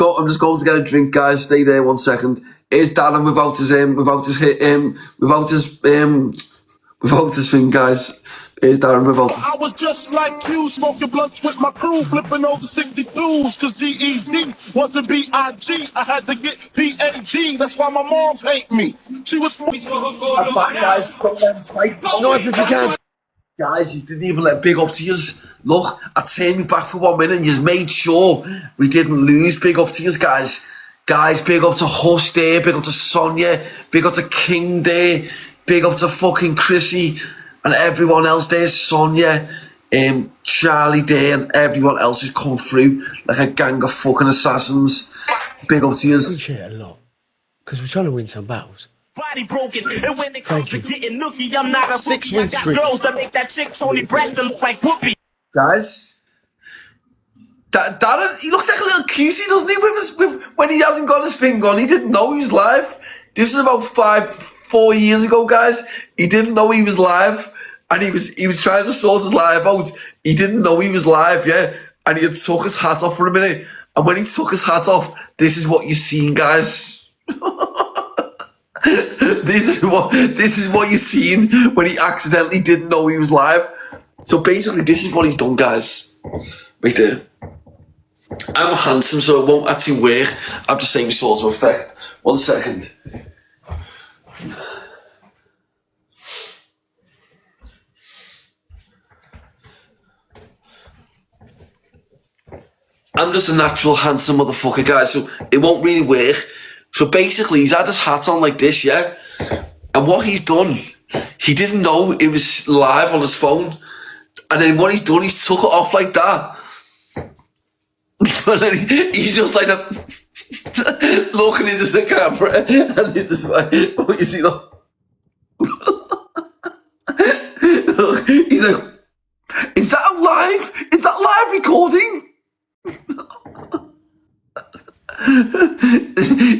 I'm just going to get a drink, guys. Stay there 1 second. Here's Darren without his thing, guys. Here's Darren without his... I was just like you, smoking blunts with my crew, flipping over 62s, cause GED wasn't B-I-G. I had to get P-A-D, that's why my moms hate me. She was... I'm back, guys. Snipe if you can. Guys, you didn't even let big up to yous. Look, I turned me back for 1 minute and you made sure we didn't lose. Big up to yous, guys. Guys, big up to Huss there, big up to Sonia, big up to King there, big up to fucking Chrissy and everyone else there, Sonia, Charlie there and everyone else who's come through like a gang of fucking assassins. Big up to yous. I appreciate it a lot, because we're trying to win some battles. Body broken, and when it comes to getting nookie, I'm not a 6 rookie. I win got streak. girls that make that chick's only breast to look like whoopee. Guys, Darren, he looks like a little cutie, doesn't he? When he hasn't got his thing on, he didn't know he was live. This is about 4 years ago, guys. He didn't know he was live, and he was trying to sort his live out. He didn't know he was live, yeah, and he had took his hat off for a minute. And when he took his hat off, this is what you're seeing, guys. This is what you're seeing when he accidentally didn't know he was live. So basically, this is what he's done, guys. Right there. I'm handsome, so it won't actually work. I'm just saying sort of effect. 1 second. I'm just a natural handsome motherfucker, guys, so it won't really work. So basically, he's had his hat on like this, yeah? And what he's done, he didn't know it was live on his phone. And then what he's done, he's took it off like that. And then he's just like looking into the camera. And this is why, oh, you see that? Look, he's like, is that live? Is that live recording?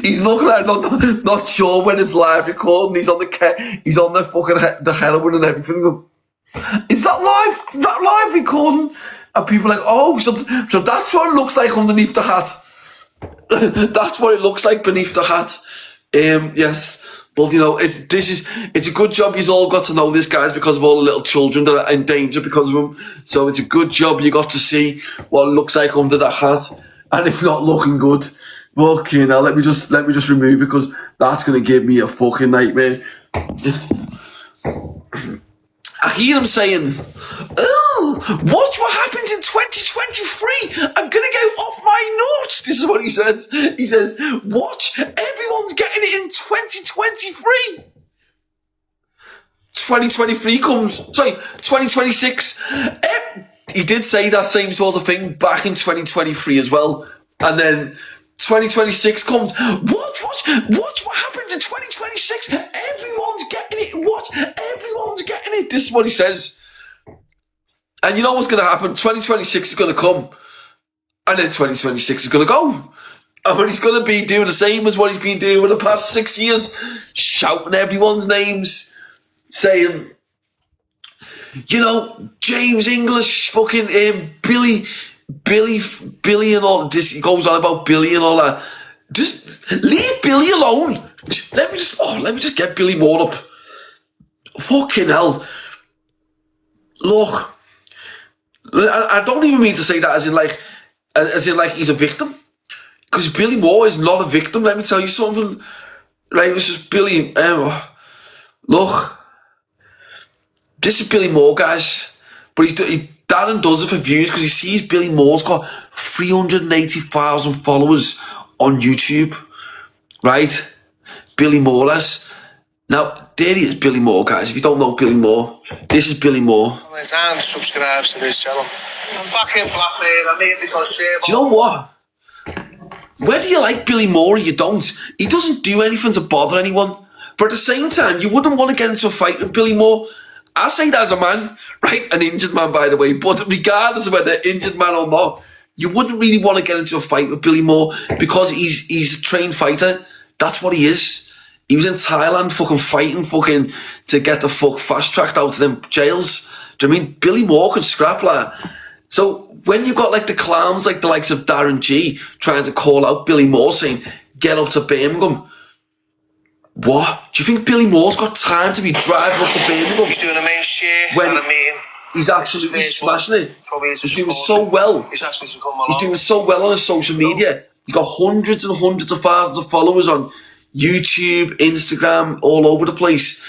He's looking at it, not sure when it's live recording. He's on the fucking the heroin and everything. Is that live? Is that live recording? And people are like, oh, so that's what it looks like underneath the hat. That's what it looks like beneath the hat. Yes. Well, you know, it's a good job you've all got to know this, guys, because of all the little children that are in danger because of him. So it's a good job you got to see what it looks like under that hat. And it's not looking good. Okay, now let me just remove it, because that's gonna give me a fucking nightmare. I hear him saying, "Oh, watch what happens in 2023. I'm gonna go off my nuts." This is what he says. He says, "Watch, everyone's getting it in 2023." 2023 comes. Sorry, 2026. He did say that same sort of thing back in 2023 as well. And then 2026 comes. Watch what happens in 2026. Everyone's getting it. Watch, everyone's getting it. This is what he says. And you know what's going to happen? 2026 is going to come. And then 2026 is going to go. And he's going to be doing the same as what he's been doing for the past 6 years. Shouting everyone's names. Saying, you know, James English, fucking Billy and all this. He goes on about Billy and all that. Just leave Billy alone. Let me just get Billy Moore up. Fucking hell. Look, I don't even mean to say that as in like he's a victim, because Billy Moore is not a victim. Let me tell you something. Right, it's just Billy. Look. This is Billy Moore, guys, but Darren does it for views because he sees Billy Moore's got 380,000 followers on YouTube, right? Billy Moore has. Now, there he is, Billy Moore, guys. If you don't know Billy Moore, this is Billy Moore. And subscribe to this channel. I'm back in Blackmail. I'm here because... Do you know what? Whether you like Billy Moore or you don't, he doesn't do anything to bother anyone. But at the same time, you wouldn't want to get into a fight with Billy Moore. I say that as a man, right? An injured man, by the way. But regardless of whether injured man or not, you wouldn't really want to get into a fight with Billy Moore because he's a trained fighter. That's what he is. He was in Thailand fucking fighting fucking to get the fuck fast-tracked out of them jails. Do you know what I mean? Billy Moore can scrap like. So when you've got like the clowns, like the likes of Darren G, trying to call out Billy Moore, saying, get up to Birmingham. What? Do you think Billy Moore's got time to be driving up to Birmingham? He's doing a main share when and a meeting. He's absolutely smashing it. He's doing so well. He's asked me to come along. He's doing so well on his social media. He's got hundreds and hundreds of thousands of followers on YouTube, Instagram, all over the place.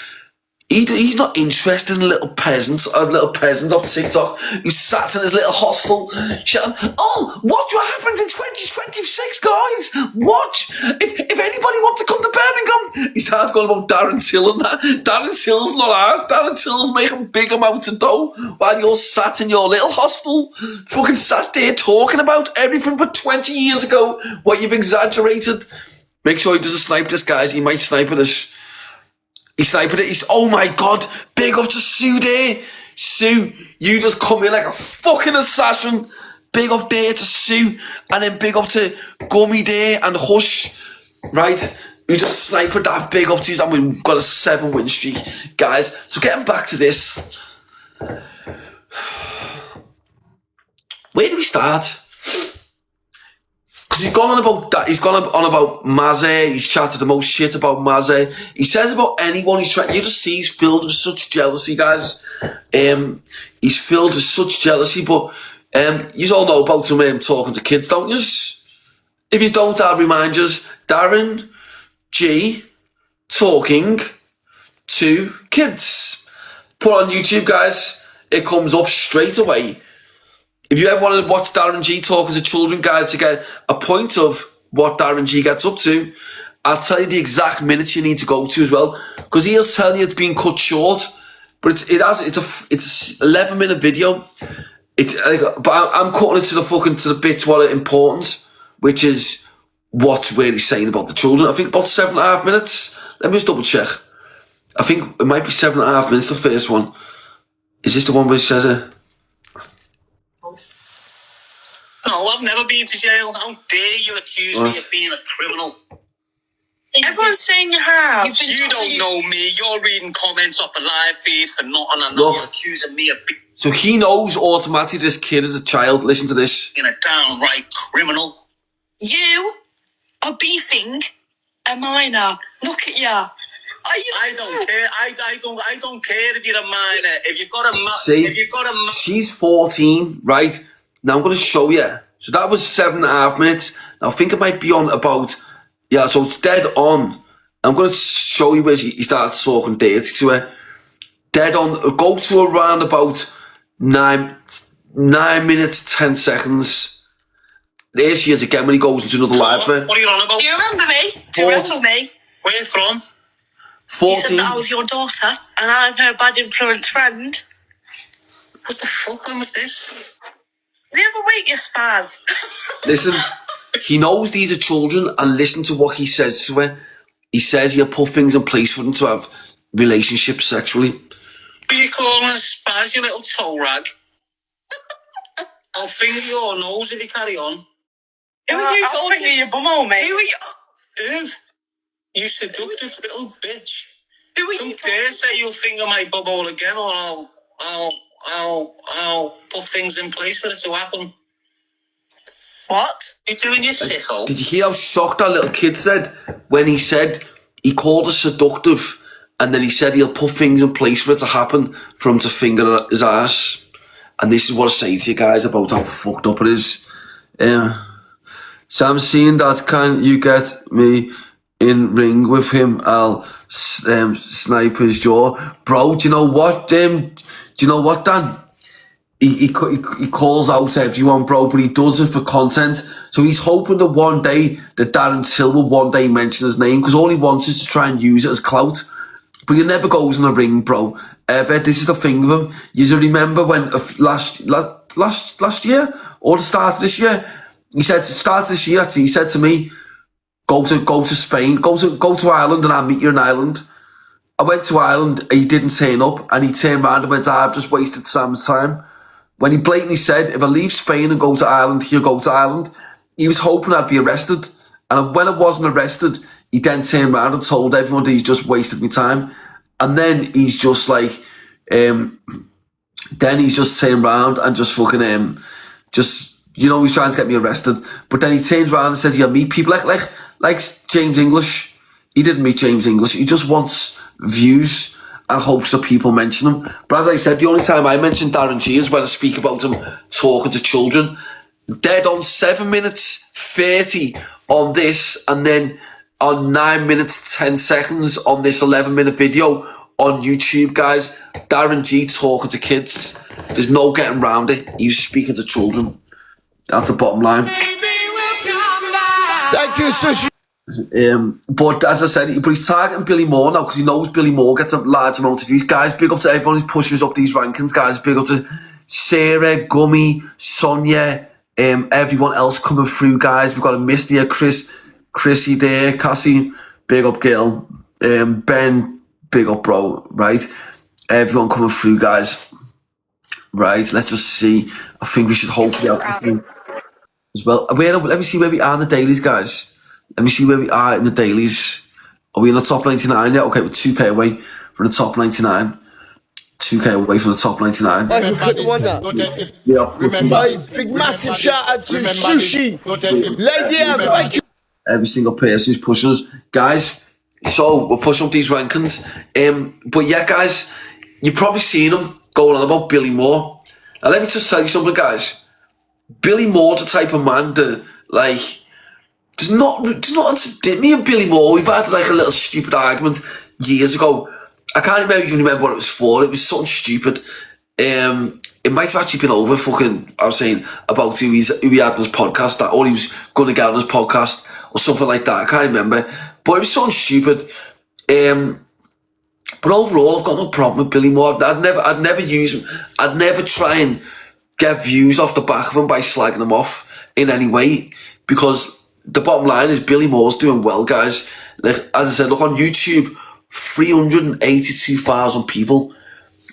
He's not interested in a little peasant off TikTok who sat in his little hostel. Oh, watch what happens in 2026, guys. Watch. If anybody wants to come to Birmingham. He starts going about Darren Till and that. Darren Till's not ours. Darren Till's making big amounts of dough while you're sat in your little hostel, fucking sat there talking about everything for 20 years ago, what you've exaggerated. Make sure he doesn't snipe this, guys. He might snipe us. He sniped it. He's, oh my God, big up to Sue there. Sue, you just come in like a fucking assassin. Big up there to Sue. And then big up to Gummy there and Hush. Right? You just sniped that. Big up to you. And we've got a 7-win streak, guys. So getting back to this. Where do we start? Because he's gone on about that. He's gone on about Mazze. He's chatted the most shit about Mazze. He says about anyone he's trying. You just see he's filled with such jealousy, guys. He's filled with such jealousy. But you all know about him talking to kids, don't you? If you don't, I'll remind you. Darren G talking to kids. Put on YouTube, guys. It comes up straight away. If you ever want to watch Darren G talking to children, guys, to get a point of what Darren G gets up to, I'll tell you the exact minutes you need to go to as well, because he'll tell you it's been cut short, but it's a 11-minute video. But I'm cutting it to the bits what are important, which is what's really saying about the children. I think about 7.5 minutes. Let me just double check. I think it might be 7.5 minutes. The first one. Is this the one where he says it? No, I've never been to jail. How dare you accuse me of being a criminal? Everyone's saying you have. You don't know me. You're reading comments off a live feed for nothing, and now you're accusing me of So he knows automatically this kid is a child. Listen to this. being a downright criminal. You are beefing a minor. Look at you. I don't care. I don't care if you're a minor. If you've got a See, she's 14, right? Now I'm going to show you. So that was 7.5 minutes. Now I think it might be on about, yeah, so it's dead on. I'm going to show you where he starts talking dirty to her. Dead on. Go to around about 9 minutes, 10 seconds. There she is again when he goes into another live. What are you on about? Do you remember me? Do you remember me? Where you from? 14. You said that I was your daughter, and I'm her bad influence friend. What the fuck? When was this? The other week, you spaz. Listen, he knows these are children, and listen to what he says to her. He says he'll put things in place for them to have relationships sexually. Who you calling a spaz, you little toe rag? I'll finger your nose if you carry on. Who are you talking to? Your bumhole, mate. Who are you? Who? You seductive little bitch. Who are you Don't dare say you'll finger my bubble again, or I'll put things in place for it to happen. What? You doing your sicko? Did you hear how shocked that little kid said when he said he called her seductive, and then he said he'll put things in place for it to happen for him to finger his ass? And this is what I say to you guys about how fucked up it is. So I'm seeing that. Can you get me in ring with him? I'll snipe his jaw, bro. Do you know what? Do you know what, Dan? He calls out everyone, bro, but he does it for content. So he's hoping that one day that Darren Till will one day mention his name, because all he wants is to try and use it as clout. But he never goes in the ring, bro. Ever. This is the thing with him. You remember when last year or the start of this year? He said to start of this year. Actually, he said to me, "Go to Spain, go to Ireland, and I'll meet you in Ireland." I went to Ireland. He didn't turn up, and he turned around and went, "I've just wasted Sam's time." When he blatantly said, "If I leave Spain and go to Ireland, he'll go to Ireland," he was hoping I'd be arrested. And when I wasn't arrested, he then turned around and told everyone that he's just wasted my time. And then he's just like, Then he's just turned around and just fucking he's trying to get me arrested. But then he turns around and says, "You'll meet people like James English." He didn't meet James English. He just wants views and hopes that people mention him. But as I said, the only time I mention Darren G is when I speak about him talking to children. Dead on 7 minutes 30 on this, and then on 9 minutes 10 seconds on this 11-minute video on YouTube, guys. Darren G talking to kids. There's no getting around it. He's speaking to children. That's the bottom line. Thank you, Sushi. But as I said, he's targeting Billy Moore now because he knows Billy Moore gets a large amount of views. Guys, big up to everyone who's pushing us up these rankings, guys. Big up to Sarah, Gummy, Sonia, everyone else coming through, guys. We've got a Misty, Chrissy there, Cassie, big up girl, Ben, big up bro, right? Everyone coming through, guys. Right, let's just see. I think we should hopefully help as well. Let me see where we are in the dailies, guys. Let me see where we are in the dailies. Are we in the top 99 yet? Okay, we're 2k away from the top 99. 2k away from the top 99. Michael, click the one now. Yeah, Big massive shout out to Sushi. Lady M, thank you. Every single person who's pushing us. Guys, so we're pushing up these rankings. But yeah, guys, you've probably seen them going on about Billy Moore. Now let me just tell you something, guys. Billy Moore's the type of man that, like, there's not me and Billy Moore, we've had like a little stupid argument years ago. I can't even remember what it was for. It was something stupid. It might have actually been over fucking, I was saying about who he had on his podcast, that, or he was going to get on his podcast or something like that. I can't remember. But it was something stupid. But overall, I've got no problem with Billy Moore. I'd never use him. I'd never try and get views off the back of him by slagging him off in any way, because the bottom line is Billy Moore's doing well, guys. Like, as I said, look on YouTube, 382,000 people,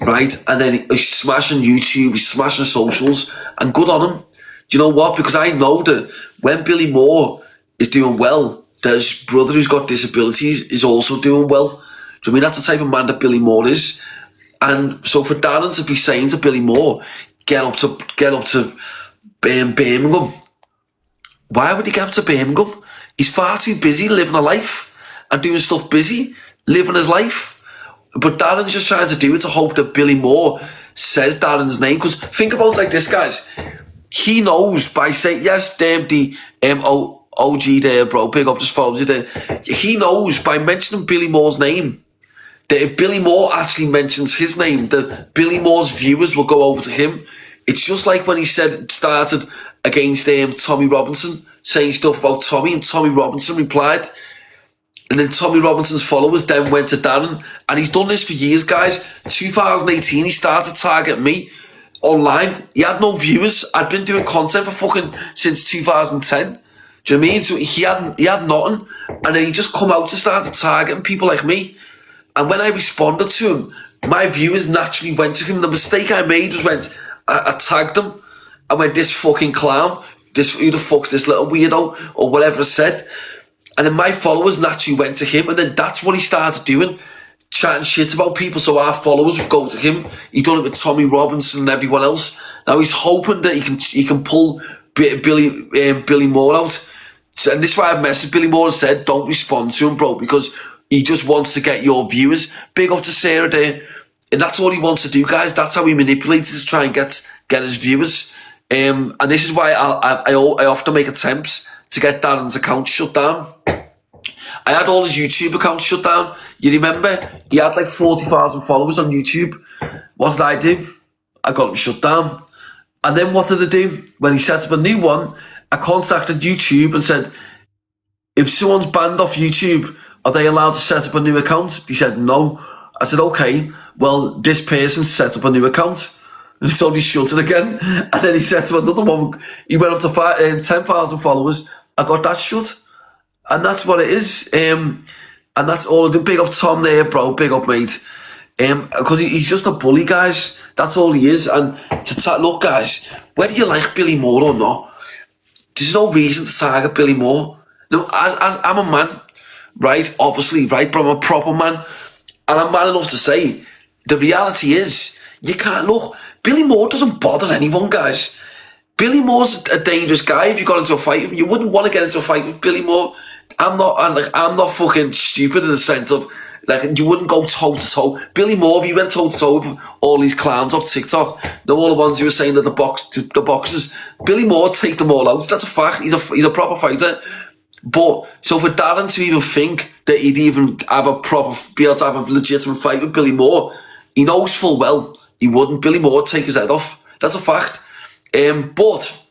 right? And then he's smashing YouTube, he's smashing socials, and good on him. Do you know what? Because I know that when Billy Moore is doing well, his brother who's got disabilities is also doing well. Do you know what I mean? That's the type of man that Billy Moore is. And so for Darren to be saying to Billy Moore, get up to Birmingham. Why would he get up to Birmingham? He's far too busy living a life and doing stuff busy, living his life. But Darren's just trying to do it to hope that Billy Moore says Darren's name. Because think about it like this, guys. He knows by saying, yes, damn the OG there, bro, big up, just follows you there. He knows by mentioning Billy Moore's name that if Billy Moore actually mentions his name, that Billy Moore's viewers will go over to him. It's just like when he started against Tommy Robinson, saying stuff about Tommy, and Tommy Robinson replied. And then Tommy Robinson's followers then went to Darren. And he's done this for years, guys. 2018, he started targeting me online. He had no viewers. I'd been doing content for fucking since 2010. Do you know what I mean? So he had nothing. And then he just come out to start targeting people like me. And when I responded to him, my viewers naturally went to him. The mistake I made was I tagged him. I went, this fucking clown, who the fuck's this little weirdo, or whatever I said. And then my followers naturally went to him, and then that's what he started doing, chatting shit about people, so our followers would go to him. He done it with Tommy Robinson and everyone else. Now he's hoping that he can pull Billy Moore out. So, and this is why I messaged Billy Moore and said, don't respond to him, bro, because he just wants to get your viewers. Big up to Sarah there. And that's all he wants to do, guys. That's how he manipulates to try and get his viewers. And this is why I often make attempts to get Darren's account shut down. I had all his YouTube accounts shut down. You remember? He had like 40,000 followers on YouTube. What did I do? I got him shut down. And then what did I do? When he set up a new one, I contacted YouTube and said, if someone's banned off YouTube, are they allowed to set up a new account? He said, no. I said, okay, well, this person set up a new account. And so he shut it again. And then he set up another one. He went up to 10,000 followers. I got that shut. And that's what it is. And that's all. Big up Tom there, bro. Big up, mate. Because he's just a bully, guys. That's all he is. And look, guys, whether you like Billy Moore or not, there's no reason to target Billy Moore. No, as I'm a man, right? Obviously, right? But I'm a proper man. And I'm man enough to say, the reality is, you can't look. Billy Moore doesn't bother anyone, guys. Billy Moore's a dangerous guy. If you got into a fight with him, you wouldn't want to get into a fight with Billy Moore. I'm not fucking stupid in the sense of, like, you wouldn't go toe-to-toe. Billy Moore, if you went toe-to-toe with all these clowns off TikTok, all the ones who were saying that the boxers, Billy Moore take them all out. That's a fact. He's a proper fighter. But, so for Darren to even think that he'd even be able to have a legitimate fight with Billy Moore, he knows full well he wouldn't. Billy Moore would take his head off. That's a fact. But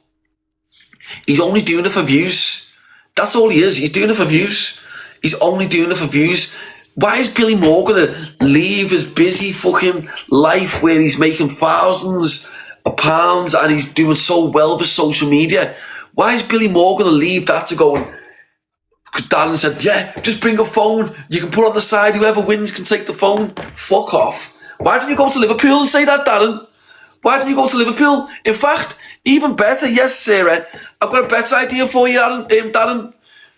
he's only doing it for views. That's all he is. He's doing it for views. He's only doing it for views. Why is Billy Moore going to leave his busy fucking life where he's making thousands of pounds and he's doing so well with social media? Why is Billy Moore going to leave that to go and... Because Darren said, yeah, just bring a phone. You can put it on the side. Whoever wins can take the phone. Fuck off. Why don't you go to Liverpool and say that, Darren? Why don't you go to Liverpool? In fact, even better, yes, Sarah, I've got a better idea for you, Darren.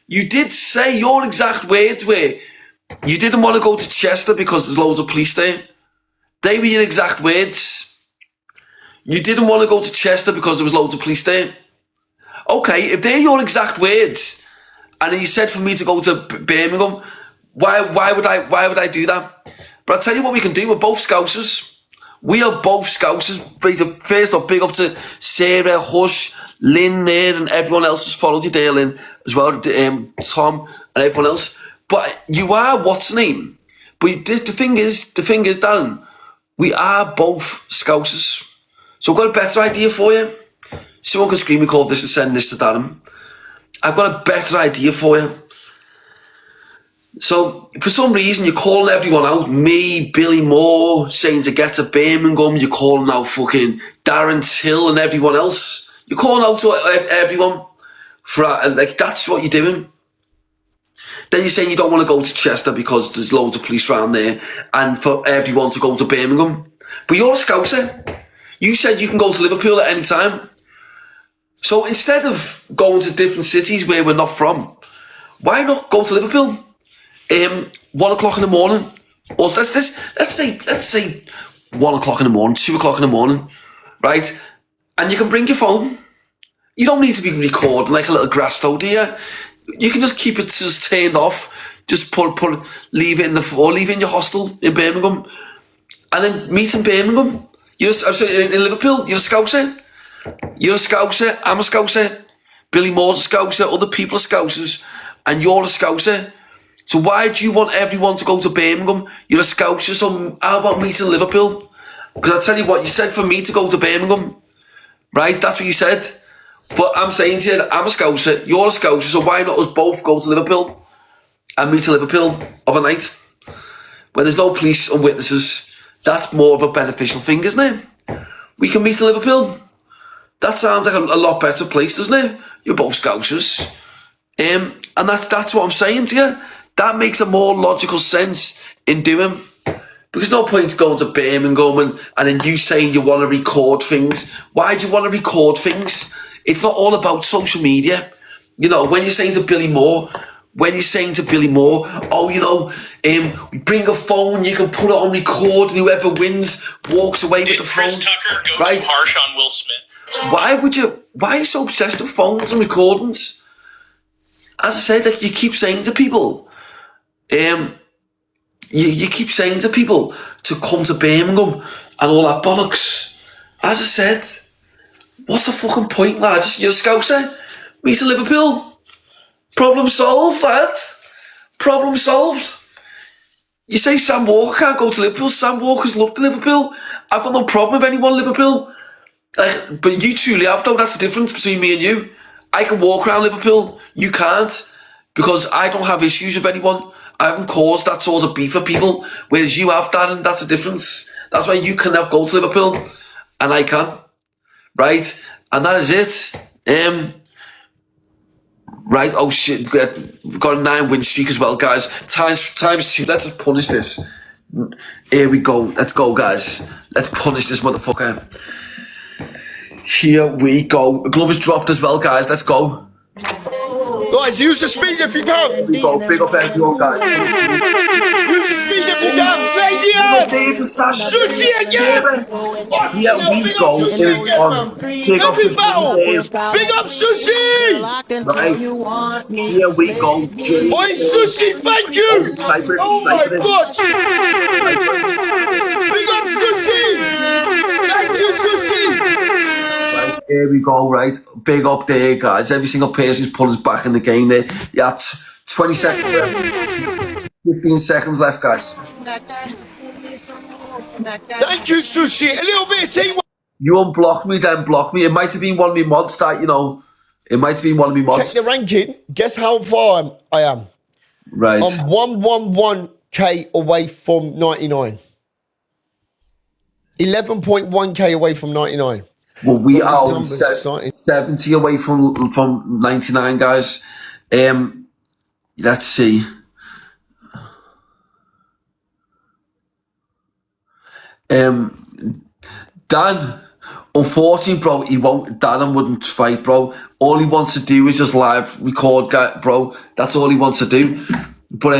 You did say your exact words were, you didn't want to go to Chester because there's loads of police there. They were your exact words. You didn't want to go to Chester because there was loads of police there. Okay, if they're your exact words, and you said for me to go to Birmingham, why would I do that? But I'll tell you what we can do. We're both Scousers. We are both Scousers. First off, big up to Sarah, Hush, Lynn there, and everyone else who's followed you there, Lynn, as well, Tom, and everyone else. But you are what's name. But the thing is, Darren, we are both Scousers. So I've got a better idea for you. Someone can screen record this and send this to Darren. I've got a better idea for you. So, for some reason, you're calling everyone out. Me, Billy Moore, saying to get to Birmingham. You're calling out fucking Darren Till and everyone else. You're calling out to everyone. That's what you're doing. Then you're saying you don't want to go to Chester because there's loads of police around there and for everyone to go to Birmingham. But you're a Scouser. You said you can go to Liverpool at any time. So instead of going to different cities where we're not from, why not go to Liverpool? 1 o'clock in the morning, or let's say 1 o'clock in the morning, 2 o'clock in the morning, right? And you can bring your phone. You don't need to be recording like a little grass stove, do you? You can just keep it just turned off. Just leave it in leave it in your hostel in Birmingham, and then meet in Birmingham. In Liverpool, you're a Scouser. You're a Scouser. I'm a Scouser. Billy Moore's a Scouser. Other people are Scousers, and you're a Scouser. So why do you want everyone to go to Birmingham? You're a Scouser, so how about meeting in Liverpool? Because I'll tell you what, you said for me to go to Birmingham, right? That's what you said. But I'm saying to you, I'm a Scouser, you're a Scouser, so why not us both go to Liverpool and meet in Liverpool overnight? When there's no police and witnesses, that's more of a beneficial thing, isn't it? We can meet in Liverpool. That sounds like a lot better place, doesn't it? You're both Scousers. And that's what I'm saying to you. That makes a more logical sense in doing. Because no point going to Birmingham and then you saying you want to record things. Why do you want to record things? It's not all about social media. You know, when you're saying to Billy Moore, oh, you know, bring a phone, you can put it on record and whoever wins walks away with the phone. Did Chris Tucker go too harsh on Will Smith? Why are you so obsessed with phones and recordings? As I said, like you keep saying to people, you keep saying to people to come to Birmingham and all that bollocks. As I said, what's the fucking point, lad? You're a Scouser. Meet in Liverpool. Problem solved, lad. Problem solved. You say Sam Walker can't go to Liverpool. Sam Walker's loved Liverpool. I've got no problem with anyone in Liverpool. But you truly have, though. That's the difference between me and you. I can walk around Liverpool. You can't. Because I don't have issues with anyone. I haven't caused that sort of beef for people. Whereas you have, Darren. That's the difference. That's why you can go to Liverpool. And I can. Right? And that is it. Right? Oh shit. We've got a 9-win streak as well, guys. Times 2. Let's just punish this. Here we go. Let's go, guys. Let's punish this motherfucker. Here we go. Glove is dropped as well, guys. Let's go. Guys, use the speed if you can. We go. Big up everyone, guys. Use the speed if you can. Lady Sushi again. Here we go. Big up Every battle. Big up Sushi. Right. Here we go. Oi, Sushi, thank you. Oh my God. Big up Sushi. Thank you, Sushi. Right, here we go, right? Big up there, guys. Every single person's put us back in the game there. Yeah, 20 seconds left. 15 seconds left, guys. Thank you, Sushi. A little bit of teamwork. You unblock me, then block me. It might have been one of my mods that, you know, it might have been one of my mods. Check the ranking. Guess how far I am. Right. I'm 111k away from 99. 11.1k away from 99. Well, we are only starting. 70 away from 99, guys. Let's see. Dan, unfortunately, bro, Darren wouldn't fight, bro. All he wants to do is just live record, bro. That's all he wants to do. But,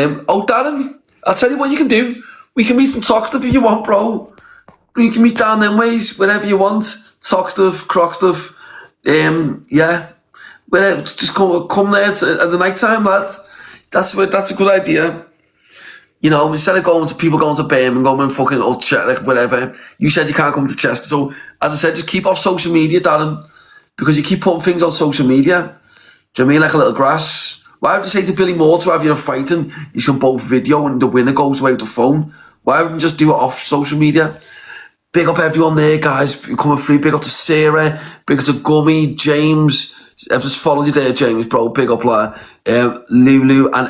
Darren, I'll tell you what you can do. We can meet in Toxteth if you want, bro. You can meet down them ways, wherever you want. Toxteth, Croxteth, yeah. Whatever, just come there at the night time, lad. That's a good idea. You know, instead of people going to Birmingham, going and fucking like whatever. You said you can't come to Chester, so as I said, just keep off social media, Darren, because you keep putting things on social media. Do you know what I mean? Like a little grass. Why would you say to Billy Moore to have you fighting? You can both video and the winner goes away with the phone. Why wouldn't you just do it off social media? Big up everyone there, guys. Coming through. Big up to Sarah. Big up to Gummy, James. I've just followed you there, James, bro. Big up, Lulu, and